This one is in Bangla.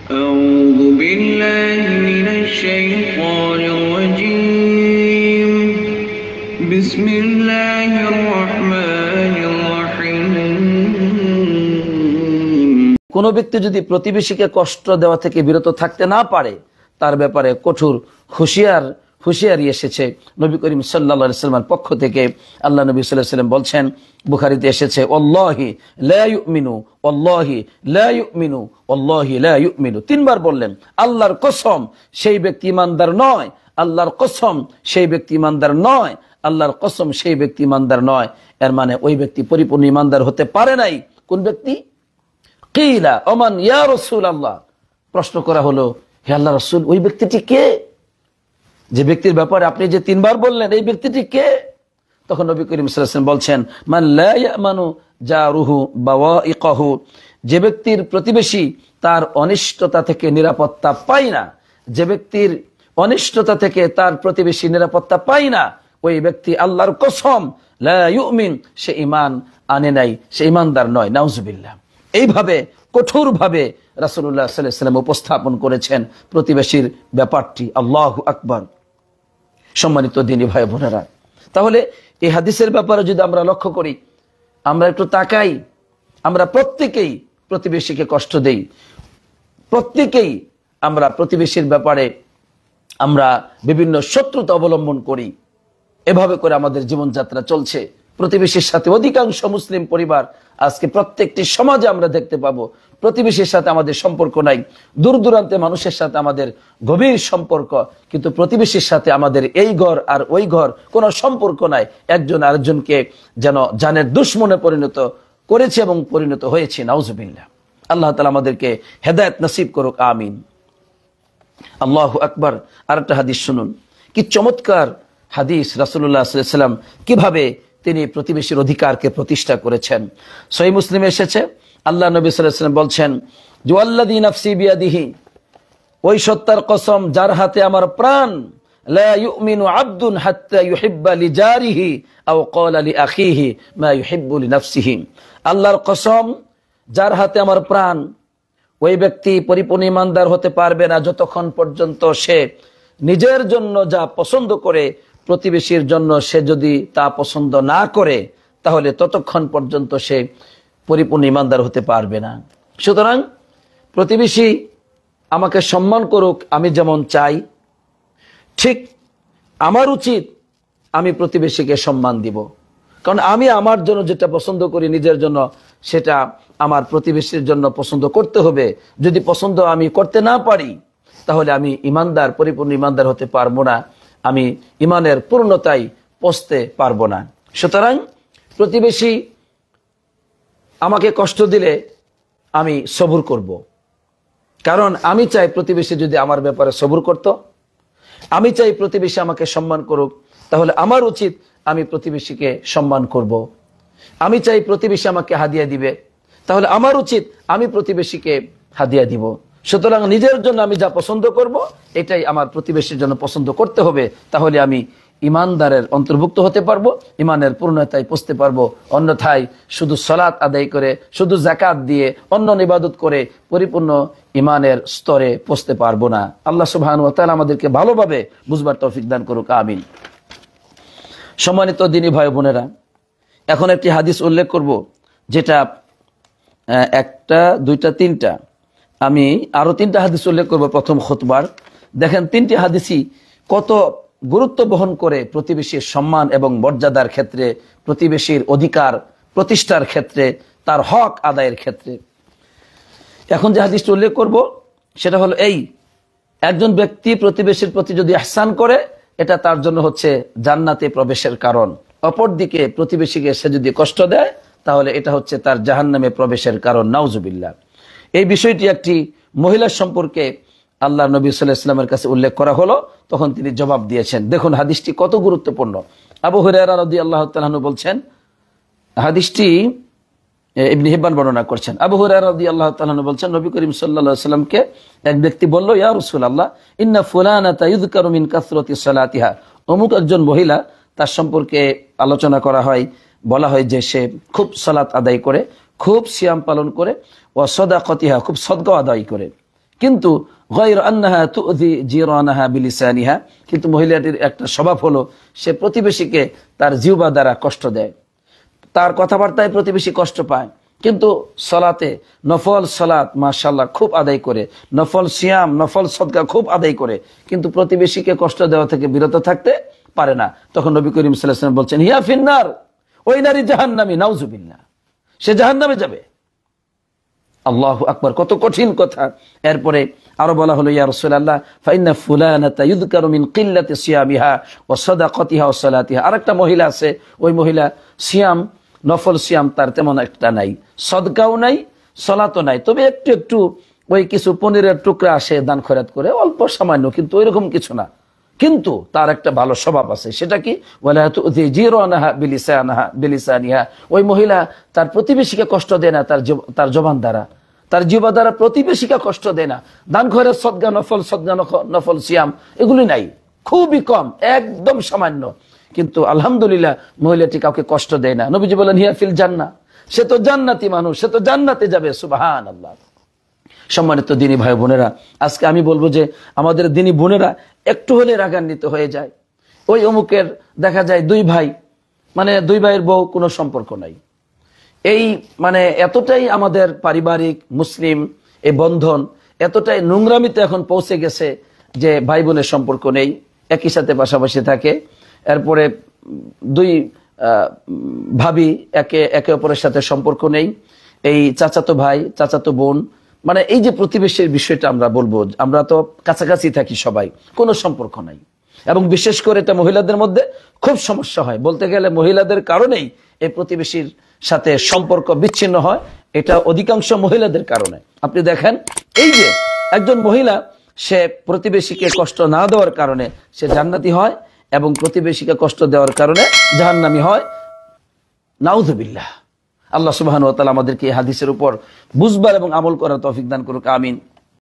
أعوذ بالله من الشيطان الرجيم بسم الله الرحمن الرحيم কোনো ব্যক্তি যদি প্রতিবেশীকে কষ্ট দেওয়া থেকে বিরত থাকতে না পারে তার ব্যাপারে কঠোর হুঁশিয়ারি এসেছে নবী করিম সাল্লাল্লাহু আলাইহি ওয়াসাল্লামের পক্ষ থেকে। আল্লাহ নবী সাল্লাল্লাহু আলাইহি ওয়াসাল্লাম বলছেন, বুখারীতে এসেছে, ওয়াল্লাহি লা ইউমিনু ওয়াল্লাহি লা ইউমিনু ওয়াল্লাহি লা ইউমিনু, তিনবার বললেন আল্লাহর কসম সেই ব্যক্তি ইমানদার নয়, আল্লাহর কসম সেই ব্যক্তি ইমানদার নয়, আল্লাহর কসম সেই ব্যক্তি ইমানদার নয়। এর মানে ওই ব্যক্তি পরিপূর্ণ ইমানদার হতে পারে নাই। কোন ব্যক্তি? কিলা ওমান ইয়া রাসূলুল্লাহ, প্রশ্ন করা হলো, হে আল্লাহর রাসূল, ওই ব্যক্তিটি কে? যে ব্যক্তির ব্যাপারে আপনি যে তিনবার বললেন, এই ব্যক্তিটি কে? তখন নবী করিম সাল্লাল্লাহু আলাইহি ওয়াসাল্লাম বলছেন, মান লা ইয়ামানু জারুহু বাওয়াইকাহু, যে ব্যক্তির প্রতিবেশী তার অনিষ্টতা থেকে নিরাপত্তা পায় না, যে ব্যক্তির অনিষ্টতা থেকে তার প্রতিবেশী নিরাপত্তা পায় না, ওই ব্যক্তি আল্লাহর কসম লা ইউমিন, সে ঈমান আনে নাই, সে ঈমানদার নয়। নাউজুবিল্লাহ। এইভাবে কঠোরভাবে রাসূলুল্লাহ সাল্লাল্লাহু আলাইহি ওয়াসাল্লাম উপস্থাপন করেছেন প্রতিবেশীর ব্যাপারটি। আল্লাহু আকবার। সম্মানিত দিনী ভাই বোনেরা, তাহলে এই হাদিসের ব্যাপারে যদি আমরা লক্ষ্য করি, আমরা একটু তাকাই, আমরা প্রত্যেকেই প্রতিবেশীকে কষ্ট দেই, প্রত্যেকেই আমরা প্রতিবেশীর ব্যাপারে আমরা বিভিন্ন শত্রুতা অবলম্বন করি। এভাবে করে আমাদের জীবনযাত্রা চলছে। প্রতিবেশীর সাথে অধিকাংশ মুসলিম পরিবার আজকে প্রত্যেকটি সমাজে আমরা দেখতে পাবো প্রতিবেশীর সাথে আমাদের সম্পর্ক নাই, দূর দূরান্তে মানুষের সাথে আমাদের গভীর সম্পর্ক, কিন্তু প্রতিবেশীর সাথে আমাদের এই ঘর আর ওই ঘর কোনো সম্পর্ক নাই। একজন আরেকজনকে যেন জানের দুশমনে পরিণত করেছে এবং পরিণত হয়েছে। নাউজুবিল্লাহ। আল্লাহ তাআলা আমাদেরকে হেদায়েত নসিব করুক, আমিন। আল্লাহু আকবার। আরেকটা হাদিস শুনুন, কি চমৎকার হাদিস। রাসূলুল্লাহ সাল্লাল্লাহু আলাইহি ওয়াসাল্লাম কিভাবে তিনি প্রতিবেশীর অধিকারকে প্রতিষ্ঠা করেছেন। সহিহ মুসলিমে এসেছে, আল্লাহ নবী সাল্লাল্লাহু আলাইহি ওয়াসাল্লাম বলছেন, ওয়াল্লাযী নাফসি বিয়াদিহি, ওই সত্তার কসম যার হাতে আমার প্রাণ, লা ইউমিনু আবদুন হাত্তা ইউহিব্বা লিজারিহি আও ক্বালা লিআখিহি মা ইউহিব্বু লিনাফসিহি। আল্লাহর কসম যার হাতে আমার প্রাণ, ওই ব্যক্তি পরিপূর্ণ ইমানদার হতে পারবে না যতক্ষণ পর্যন্ত সে নিজের জন্য যা পছন্দ করে প্রতিবেশীর জন্য সে যদি তা পছন্দ না করে, তাহলে ততক্ষণ পর্যন্ত সে পরিপূর্ণ ইমানদার হতে পারবে না। সুতরাং প্রতিবেশী আমাকে সম্মান করুক আমি যেমন চাই, ঠিক আমার উচিত আমি প্রতিবেশীকে সম্মান দিব। কারণ আমি আমার জন্য যেটা পছন্দ করি নিজের জন্য, সেটা আমার প্রতিবেশীর জন্য পছন্দ করতে হবে। যদি পছন্দ আমি করতে না পারি, তাহলে আমি ইমানদার, পরিপূর্ণ ইমানদার হতে পারবো না, আমি ইমানের পূর্ণতায় পৌঁছতে পারবো না। সুতরাং প্রতিবেশী আমাকে কষ্ট দিলে আমি সবুর করব, কারণ আমি চাই প্রতিবেশী যদি আমার ব্যাপারে সবুর করত, আমি চাই প্রতিবেশী আমাকে সম্মান করুক, তাহলে আমার উচিত আমি প্রতিবেশীকে সম্মান করব। আমি চাই প্রতিবেশী আমাকে হাদিয়া দিবে, তাহলে আমার উচিত আমি প্রতিবেশীকে হাদিয়া দিব। সুতরাং নিজের জন্য আমি যা পছন্দ করব, এটাই আমার প্রতিবেশীর জন্য পছন্দ করতে হবে, তাহলে আমি ইমানদারের অন্তর্ভুক্ত হতে পারবো, ইমানের পূর্ণতায় পৌঁছতে পারবো। অন্যথায় শুধু সালাত আদায় করে, শুধু যাকাত দিয়ে, অন্য ইবাদত করে পরিপূর্ণ ইমানের স্তরে পৌঁছতে পারবো না। আল্লাহ সুবহানাহু ওয়া তাআলা আমাদেরকে ভালোভাবে বুঝবার তৌফিক দান করুক, আমিন। সম্মানিত দিনী ভাই বোনেরা, এখন একটি হাদিস উল্লেখ করব, যেটা একটা, দুইটা, তিনটা, আমি আরো তিনটা হাদিস উল্লেখ করব প্রথম খুতবার। দেখেন তিনটি হাদিসই কত গুরুত্ব বহন করে প্রতিবেশীর সম্মান এবং মর্যাদার ক্ষেত্রে, প্রতিবেশীর অধিকার প্রতিষ্ঠার ক্ষেত্রে, তার হক আদায়ের ক্ষেত্রে। এখন যে হাদিসটা উল্লেখ করব সেটা হলো এই, একজন ব্যক্তি প্রতিবেশীর প্রতি যদি ইহসান করে, এটা তার জন্য হচ্ছে জান্নাতে প্রবেশের কারণ। অপরদিকে প্রতিবেশীকে সে যদি কষ্ট দেয়, তাহলে এটা হচ্ছে তার জাহান্নামে প্রবেশের কারণ। নাউজুবিল্লাহ। এই বিষয়টি একটি মহিলার সম্পর্কে আল্লাহ নবী সাল্লাল্লাহু আলাইহি ওয়াসাল্লামের কাছে উল্লেখ করা হলো, তখন তিনি জবাব দিয়েছেন। দেখুন হাদিসটি কত গুরুত্বপূর্ণ। আবু হুরায়রা রাদিয়াল্লাহু তাআলা আনহু বলছেন, হাদিসটি ইবনে হিব্বান বর্ণনা করছেন। আবু হুরায়রা রাদিয়াল্লাহু তাআলা আনহু বলছেন, নবী করিম সাল্লাল্লাহু আলাইহি ওয়াসাল্লামকে এক ব্যক্তি বলল, ইয়া রাসূলুল্লাহ, ইন্না ফুলানাতা ইযকারু মিন কাসরাতি সালাতিহা, অমুক একজন মহিলা, তার সম্পর্কে আলোচনা করা হয়, বলা হয় যে সে খুব সালাত আদায় করে, খুব সিয়াম পালন করে, ও সাদাকাতিহা, খুব সদকা আদায় করে। কিন্তু গায়র আন্নাহা তুযি জিরানাহা বিলিসানিহা, কিন্তু মহিলাটির একটা স্বভাব হলো সে প্রতিবেশীকে তার জিহ্বা দ্বারা কষ্ট দেয়, তার কথাবার্তায় প্রতিবেশী কষ্ট পায়। কিন্তু সলাতে নফল সলাত মাশাআল্লাহ খুব আদায় করে, নফল সিয়াম নফল সদকা খুব আদায় করে, কিন্তু প্রতিবেশীকে কষ্ট দেওয়া থেকে বিরত থাকতে পারে না। তখন নবী করিম সাল্লাল্লাহু আলাইহি ওয়াসাল্লাম বলছেন, হিয়া ফিন্নার, ওই নারী জাহান্নামী, নাউজুবিল্লাহ, সে জাহান্নামে যাবে। আল্লাহু আকবার, কত কঠিন কথা। এরপরে আরো বলা হলো, ইয়া রাসূলুল্লাহ ফাইন্না ফুলানাতা ইযকারু মিন কিল্লাতি সিয়ামিহা ওয়া সাদাকাতিহা ওয়া সালাতিহা। আরেকটা মহিলা আছে, ওই মহিলা সিয়াম নফল সিয়াম তার তেমন একটা নাই, সদকাও নাই, সালাতও নাই, তবে একটু একটু ওই কিছু পনিরের টুকরা আসে দান খয়রাত করে, অল্প সামান্য, কিন্তু ওইরকম কিছু না। কিন্তু তার একটা ভালো স্বভাব আছে, সেটা কি, ওয়ালা তুযি জিরানাহা বিলিসানিহা, ওই মহিলা তার প্রতিবেশীকে কষ্ট দেয় না তার জবান দ্বারা, তার জিহ্বা দ্বারা প্রতিবেশীকে কষ্ট দেয় না। দান খয়রাত সদকা নফল সিয়াম এগুলি নাই, খুবই কম, একদম সামান্য। কিন্তু আলহামদুলিল্লাহ মহিলাটি কাউকে কষ্ট দেয় না। নবীজি বলেন, হিয়া ফিল জান্নাহ, সে তো জান্নাতি মানুষ, সে তো জান্নাতে যাবে। সুবহানাল্লাহ। সম্মানিত দিনী ভাই বোনেরা, আজকে আমি বলবো যে আমাদের দিনী বোনেরা একটু হলে রাগান্বিত হয়ে যায়। ওই অমুকের দেখা যায় দুই ভাই, মানে দুই ভাইয়ের বউ, কোনো সম্পর্ক নাই। এই মানে এতটাই আমাদের পারিবারিক মুসলিম এই বন্ধন এতটাই নোংরামিতে এখন পৌঁছে গেছে যে ভাই বোনের সম্পর্ক নেই, একই সাথে পাশাপাশি থাকে। এরপরে দুই ভাবি একে অপরের সাথে সম্পর্ক নেই। এই চাচাতো ভাই চাচাতো বোন, মানে এই যে প্রতিবেশীর বিষয়টা আমরা বলবো, আমরা তো কাছাকাছি থাকি সবাই, কোনো সম্পর্ক নাই। এবং বিশেষ করে এটা মহিলাদের মধ্যে খুব সমস্যা হয়, বলতে গেলে মহিলাদের কারণেই এই প্রতিবেশীর সাথে সম্পর্ক বিচ্ছিন্ন হয়, এটা অধিকাংশ মহিলাদের কারণে। আপনি দেখেন, এই যে একজন মহিলা সে প্রতিবেশীকে কষ্ট না দেওয়ার কারণে সে জান্নাতি হয়, এবং প্রতিবেশীকে কষ্ট দেওয়ার কারণে জাহান্নামী হয়। নাউযুবিল্লাহ। আল্লাহ সুবহানাহু ওয়া তাআলা আমাদেরকে এই হাদিসের উপর বুঝবার এবং আমল করার তৌফিক দান করুক, আমিন।